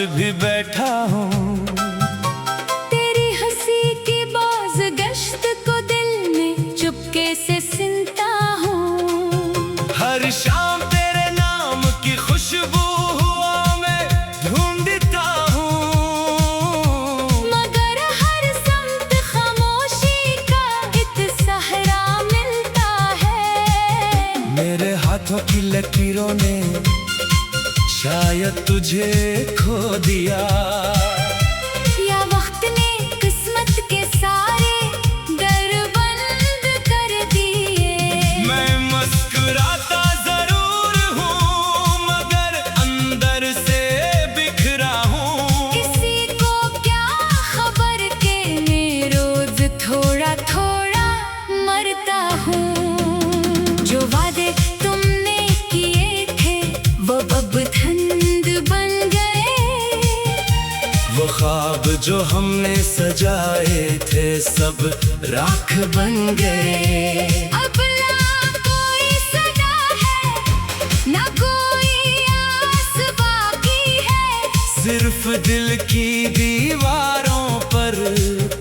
भी बैठा हूँ। तेरी हंसी की बाज गश्त को दिल में चुपके से सुनता हूँ। हर शाम तेरे नाम की खुशबू हुआ मैं ढूंढता हूँ, मगर हर समत खामोशी का एक सहरा मिलता है। मेरे हाथों की लकीरों ने शायद तुझे खो दिया, या वक्त ने किस्मत के सारे दर बंद कर दिए। मैं मुस्कुराता जरूर हूँ मगर अंदर से बिखरा हूँ। किसी को क्या खबर के मैं रोज थोड़ा थोड़ा मरता हूँ। जो वादे तुमने किए थे वो अब धंध बन गए। वो ख्वाब जो हमने सजाए थे सब राख बन गए। अब ना कोई सदा है ना कोई आस बाकी है, सिर्फ दिल की दीवारों पर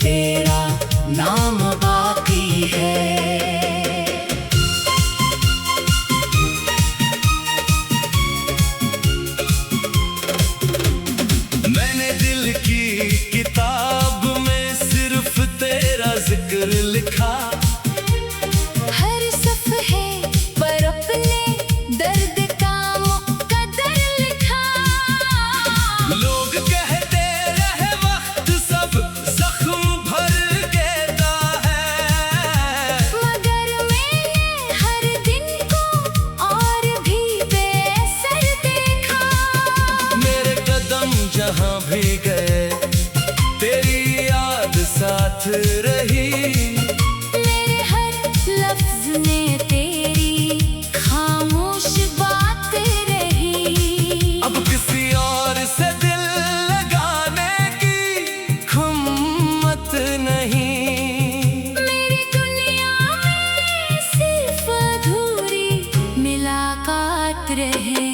तेरा नाम बाकी है। मैंने दिल की किताब में सिर्फ तेरा जिक्र लिखा, हर सफ़े पर अपने दर्द का मुक़द्दर लिखा। लोग कहते रहे वक्त सब जख्म भर देता है, मगर मैंने हर दिन को और भी बेअसर देखा। मेरे कदम जहाँ भी गए तेरी याद साथ रही। मेरे हर लफ्ज़ में तेरी खामोश बात रही। अब किसी और से दिल लगाने की हिम्मत नहीं। मेरी दुनिया में सिर्फ अधूरी मुलाकात रहे।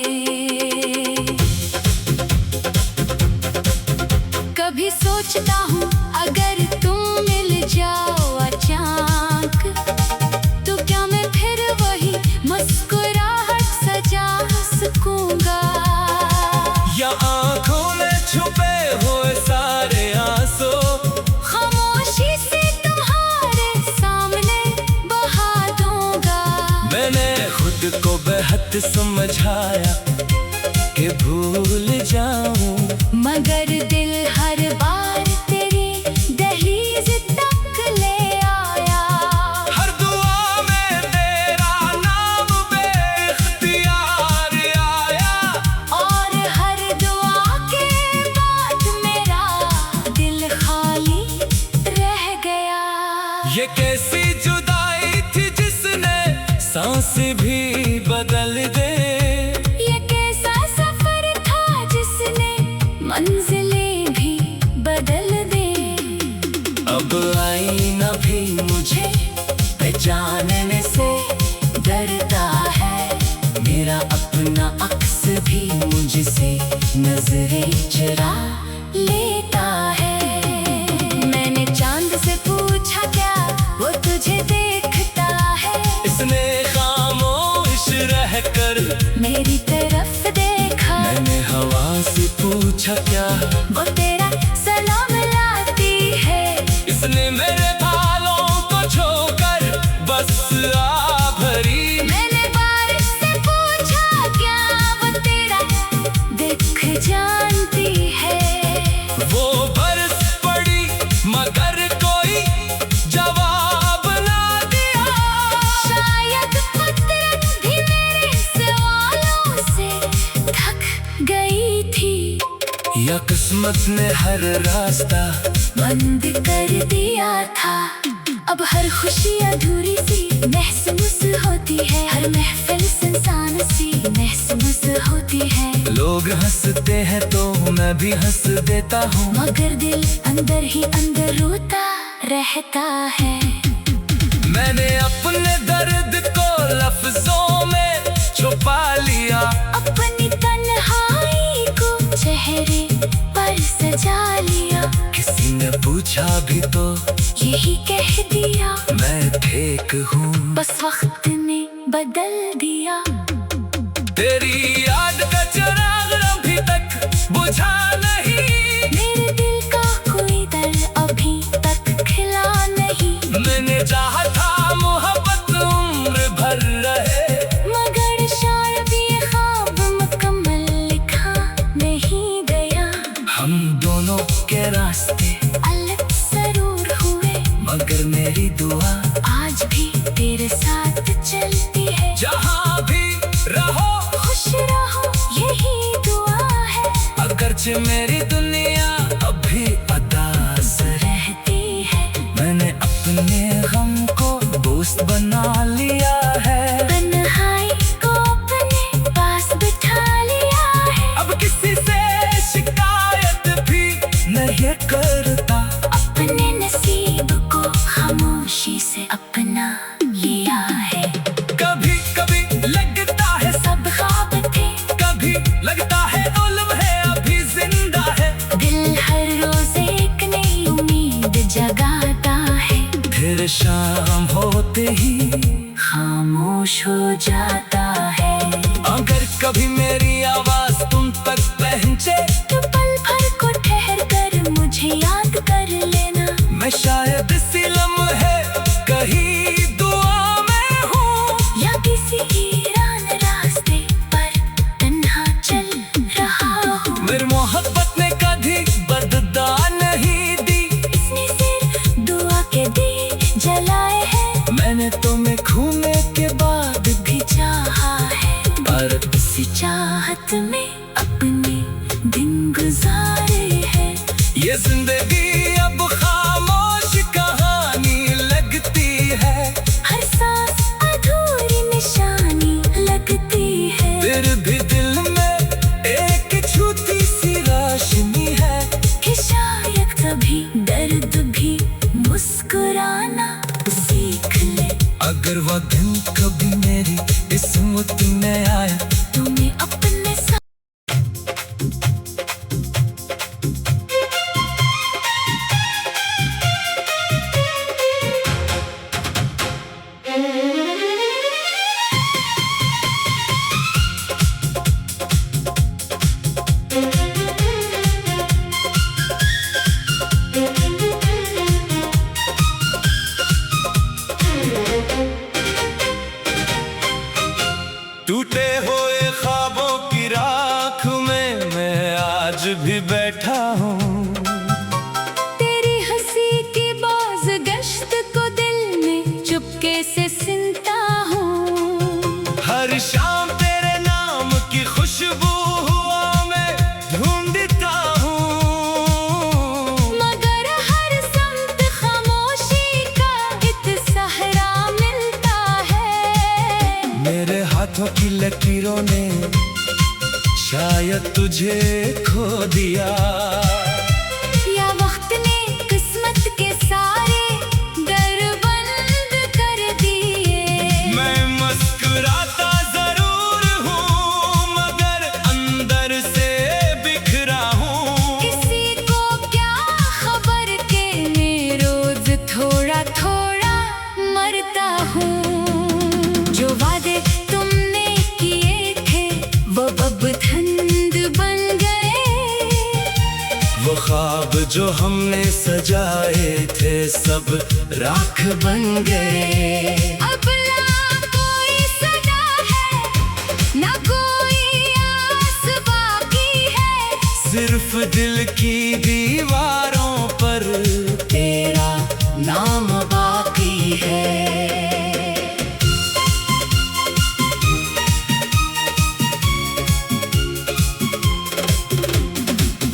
कभी सोचता हूँ अगर तुम मिल जाओ अचानक, तो क्या मैं फिर वही मुस्कुराहट सजा सकूंगा। या आंखों में छुपे हुए सारे आंसू खामोशी से तुम्हारे सामने बहा दूंगा। मैंने खुद को बेहद समझाया कि भूल जाऊं, मगर दिल हर बार तेरी दहलीज तक ले आया। हर दुआ में तेरा नाम बेख्तियार आया, और हर दुआ के बाद मेरा दिल खाली रह गया। ये कैसी जुदाई थी जिसने सांस भी बदल दे। ये कैसा सफर था जिसने मंजिलें भी बदल दे। अब आईना भी मुझे पहचानने से डरता है, मेरा अपना अक्स भी मुझसे नजरें चुरा लेता है। मैंने चांद से पूछा क्या वो तुझे देखता है, इसने खामोश रहकर मेरी तरफ देखा। मैंने हवा से पूछा क्या वो तेरा सलाम लाती है, इसने मेरे बालों को छोकर बस आ भरी। मैंने बारिश से पूछा क्या वो तेरा दिख जानती है। वो बरस पड़ी मगर कोई जवाब ना दिया। शायद कुदरत भी मेरे सवालों से थक गई थी, या किस्मत ने हर रास्ता बंद कर दिया था। अब हर खुशी अधूरी सी महसूस होती है, हर महफिल सुनसान सी महसूस होती है। लोग हंसते हैं तो मैं भी हंस देता हूँ, मगर दिल अंदर ही अंदर रोता रहता है। मैंने अपने दर्द को लफ्जों में छुपा लिया, अपनी तन्हाई को चेहरे ने पूछा भी तो यही कह दिया, मैं ठीक हूँ। बस वक्त ने बदल दिया। तेरी याद का चिराग अभी तक बुझा नहीं, मेरे दिल का कोई दर अभी तक खिला नहीं। मैंने चाहा था मोहब्बत उम्र भर रहे, मगर शायद ये ख्वाब मुकम्मल लिखा नहीं गया। हम दोनों के रास्ते अलग जरूर हुए, मगर मेरी दुआ आज भी तेरे साथ चलती है। जहाँ भी रहो खुश रहो, यही दुआ है। अगरचे मेरी दुनिया अभी अदास रहती है, मैंने अपने गम को दोस्त बना लिया है। तन्हाई को अपने पास बिठा लिया है। अब किसी से शिकायत भी नहीं करता, अपने नसीब को खामोशी से अपना लिया है। कभी कभी लगता है सब ख्वाब थे, कभी लगता है उल्म है अभी जिंदा है। दिल हर रोज एक नई उम्मीद जगाता है। फिर शाम होते ही खामोश हो जाता है। अगर कभी मेरी आवाज तुम तक पहुंचे, तो पल भर को ठहर कर मुझे याद कर लेना। मैं शायद इसी लम्हे कहीं दुआ में हूँ, या किसी वीरान रास्ते पर तन्हा चल रहा हूँ। मेरी मोहब्बत ने कभी बददा नहीं दी, इसने सिर्फ दुआ के दिए जलाए हैं। मैंने तुम्हें खूने के बाद भी चाहा है, पर इसी चाहत में अपने दिन गुजारे हैं। ये जिंदगी अब खामोश कहानी लगती है। हर सांस अधूरी निशानी लगती है। फिर भी दिल में एक छूती सी रोशनी है, कि शायद कभी दर्द भी मुस्कुराना सीख ले। अगर वह दिन कभी मेरी किस्मत में आया, तुम्हें अपने साथ टूटे हुए ख्वाबों की राख में मैं आज भी बैठा हूँ। तेरी हंसी की बाज गश्त को दिल में चुपके से सुनता हूँ। हर शाम तेरे नाम की खुशबू हुआ मैं ढूंढता हूँ, मगर हर समत खामोशी का एक सहरा मिलता है। मेरे हाथों की लकीरों ने शायद तुझे खो दिया, या वक्त ने किस्मत के सारे दर बंद कर दिए। मैं मुस्कुराता जरूर हूँ, मगर अंदर से बिखरा हूँ। किसी को क्या खबर के मैं रोज थोड़ा थोड़ा मरता हूँ। जो वादे तुमने किए थे वो अब धंध बन गए। वो ख्वाब जो हमने सजाए थे सब राख बन गए। अब ना कोई सदा है, ना कोई आस बाकी है। सिर्फ दिल की दीवारों पर तेरा नाम बाकी है।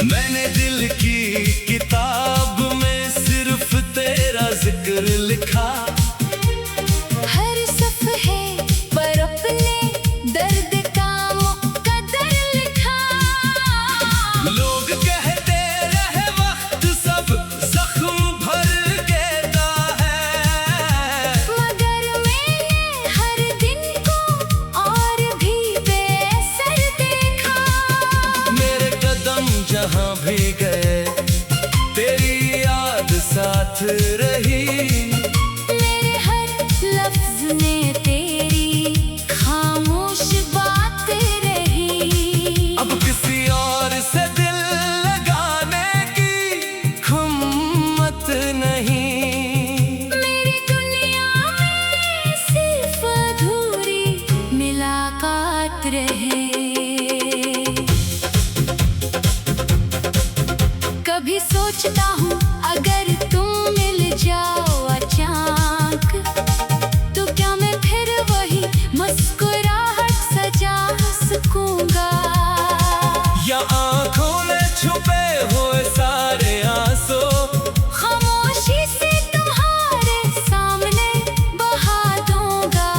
मैंने दिल की किताब में सिर्फ तेरा जिक्र लिखा, हर सफ़े पर अपने दर्द का मुक़द्दर लिखा। लोग कहते रहे वक्त सब जख्म सोचता हूँ अगर तुम मिल जाओ अचानक, तो क्या मैं फिर वही मुस्कुराहट सजा सकूंगा? या आंखों में छुपे हुए सारे आंसू खामोशी से तुम्हारे सामने बहा दूंगा।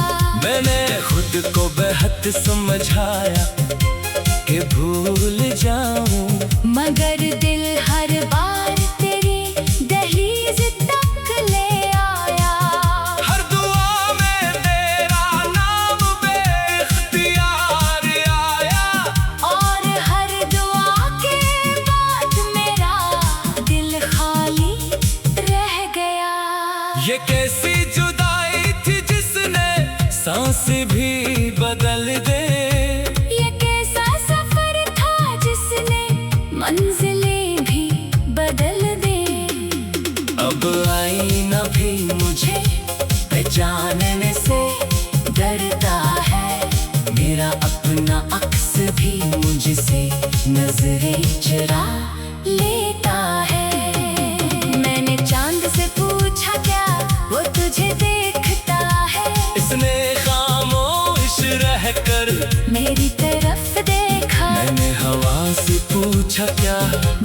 मैंने खुद को बेहद समझाया कि भूल जाऊं, मगर दिल हर बार तेरी दहलीज तक ले आया। हर दुआ में तेरा नाम बेख्तियार आया, और हर दुआ के बाद मेरा दिल खाली रह गया। ये कैसी जुदाई थी जिसने सांस भी बदल दे। ये कैसा सफर था जिसने मंजिलें भी बदल दे। अब आईना भी मुझे पहचानने से डरता है, मेरा अपना अक्स भी मुझसे नजरें चुरा लेता है। मैंने चांद से पूछा क्या वो तुझे देखता है? इसने खामोश रहकर मेरी तरफ देखा। मैंने हवा से पूछा क्या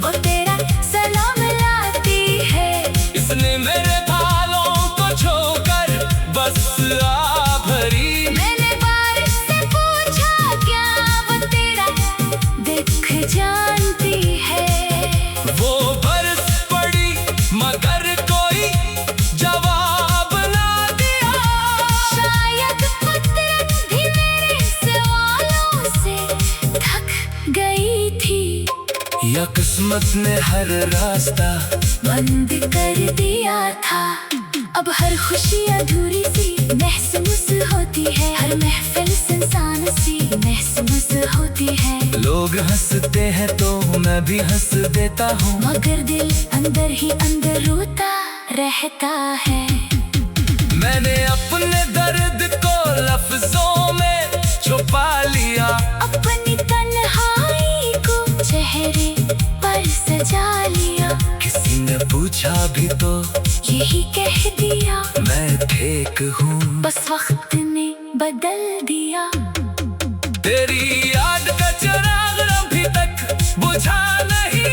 वो तेरा सलाम लाती है। इसने मेरे बालों को छोकर बस आ भरी। मैंने बारिश से पूछा क्या वो तेरा दिख जानती है? वो बरस पड़ी मगर कोई जवाब ना दिया। शायद कुदरत भी मेरे सवालों से थक गई थी, या किस्मत ने हर रास्ता बंद कर दिया था। अब हर खुशी अधूरी सी महसूस होती है, हर महफिल सुनसान सी महसूस होती है। लोग हंसते हैं तो मैं भी हंस देता हूँ, मगर दिल अंदर ही अंदर रोता रहता है। मैंने अपने दर्द को लफ्जों में छुपा लिया। अपनी तन्हाई को चेहरे पर सजा लिया। किसी ने पूछा भी तो यही कह दिया, मैं ठीक हूँ। बस वक्त ने बदल दिया। तेरी याद का चिराग अभी तक बुझा नहीं।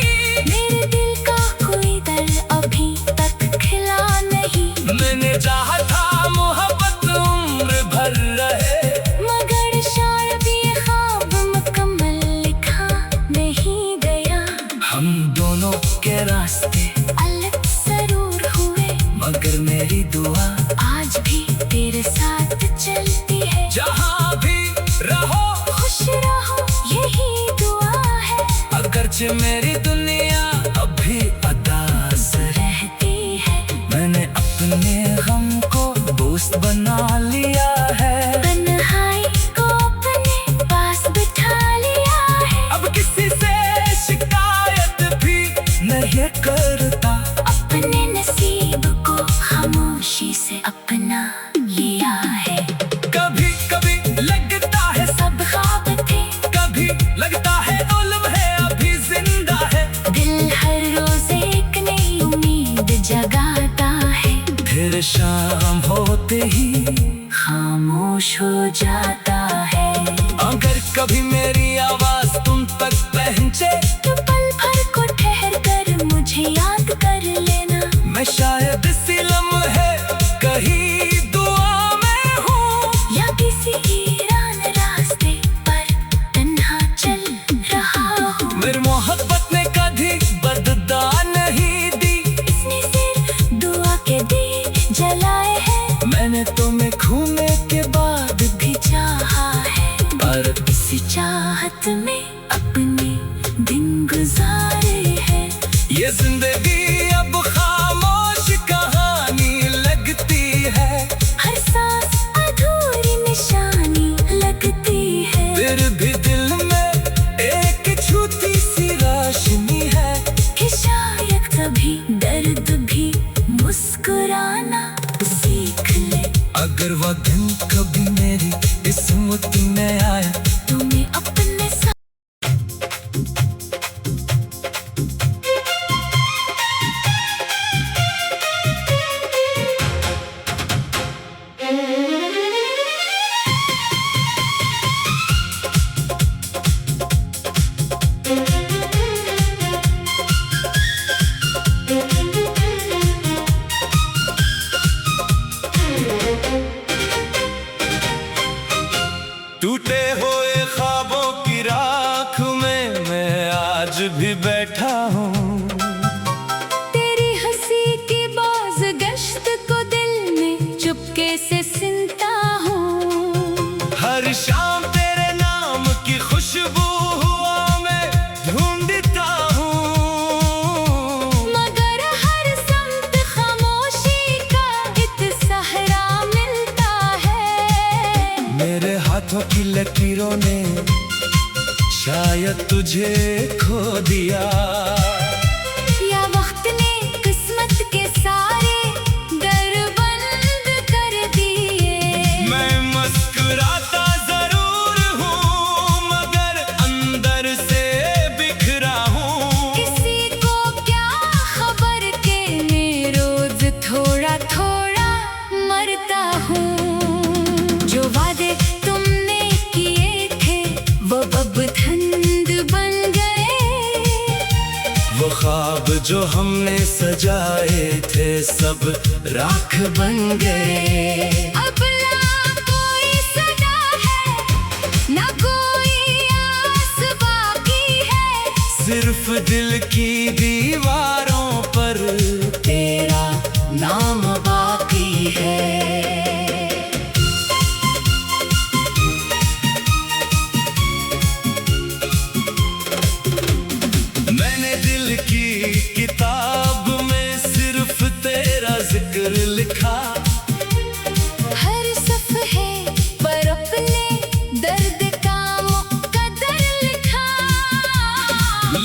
मेरे दिल का कोई दर अभी तक खिला नहीं। मैंने चाहा था मोहब्बत उम्र भर रहे, मगर शायद ये ख्वाब मुकम्मल लिखा नहीं गया। हम दोनों के रास्ते अलग जरूर हुए, मगर मेरी दुआ आज भी तेरे साथ चलती है। जहाँ भी रहो खुश रहो यही दुआ है। अगरचे मेरी दुनिया अभी अदास है, रहती है मैंने अपने गम को दोस्त बना लिया है। तन्हाई को अपने पास बिठा लिया है। अब किसी से शिकायत भी नहीं करता, अपने नसीब को खामोशी से अपना लिया है। कभी कभी लगता है सब ख्वाब थे, कभी लगता है उल्म है अभी जिंदा है। दिल हर रोज एक नई उम्मीद जगाता है। फिर शाम होते ही खामोश हो जाता है। अगर कभी मेरी आवाज तुम तक पहुंचे, तो पल भर को ठहर कर मुझे याद कर लेना। मैं शायद इसी लम्हे कहीं दुआ में हूँ, या किसी वीरान रास्ते पर तन्हा चल रहा हूँ। मेरी मोहब्बत ने कभी बददा नहीं दी। इसने सिर्फ दुआ के दिए जलाए हैं। मैंने तुम्हें खूने के बाद भी चाहा है, पर इसी चाहत में अपने दिन गुजारे हैं। ये जिंदगी अब खामोश कहानी लगती है। हर सांस अधूरी निशानी लगती है। फिर भी दिल में एक छोटी सी रोशनी है, कि शायद कभी दर्द भी मुस्कुराना सीख ले। अगर वह दिन कभी मेरी किस्मत में आया, तुम्हें अपने साथ टूटे हुए ख्वाबों की राख में मैं आज भी बैठा हूँ। तेरी हंसी की बाज गश्त को दिल में चुपके से सुनता हूँ। हर शाम तेरे नाम की खुशबू हुआ मैं ढूंढता हूँ। मगर हर समत खामोशी का एक सहरा मिलता है। मेरे हाथों की लकीरों ने शायद तुझे खो दिया, या वक्त ने किस्मत के सारे दर बंद कर दिए। मैं मुस्कुराता जरूर हूँ मगर अंदर से बिखरा हूँ। किसी को क्या खबर के मैं रोज थोड़ा थोड़ा मरता हूँ। जो वादे तुमने किए थे वो अब धंध बन गए। वो ख्वाब जो हमने सजाए थे सब राख बन गए। अब ना कोई सदा है ना कोई आस बाकी है। सिर्फ दिल की दीवारों पर तेरा नाम बाकी है। मैंने दिल की किताब में सिर्फ तेरा जिक्र लिखा। हर सफ़े पर अपने दर्द का मुक़द्दर लिखा।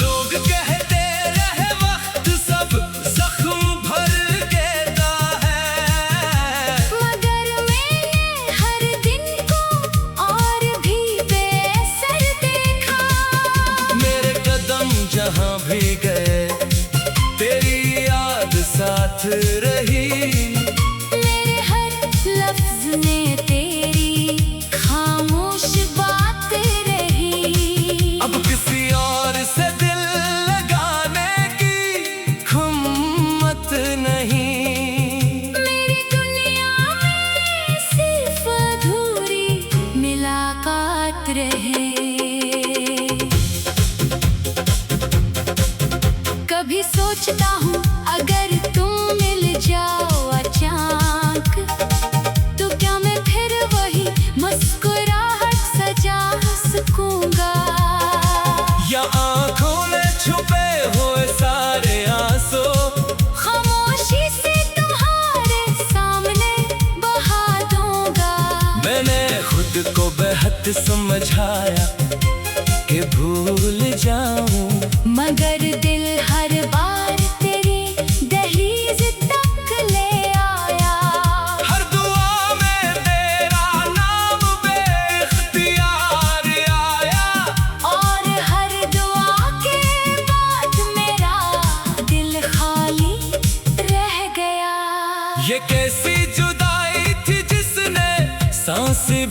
लोग कहते रहे वक्त सब जख्म भर देता है, मगर मैंने हर दिन को और भी बेअसर देखा। मेरे कदम जहाँ भी गए तेरी याद साथ रही। मेरे हर लफ्ज़ में तेरी खामोश बात रही। अब किसी और से दिल लगाने की हिम्मत नहीं। मेरी दुनिया में सिर्फ अधूरी मुलाकात रहे। कभी सोचता हूँ अगर तुम मिल जाओ अचानक, तो क्या मैं फिर वही मुस्कुराहट सजा सकूंगा। या आंखों में छुपे हुए सारे आंसू खामोशी से तुम्हारे सामने बहा दूंगा। मैंने खुद को बेहद समझाया कि भूल जाऊं, मगर दिल हर बार तेरी दहलीज तक ले आया। हर दुआ में तेरा नाम बेइख्तियार आया। और हर दुआ के बाद मेरा दिल खाली रह गया। ये कैसी जुदाई थी जिसने सांसें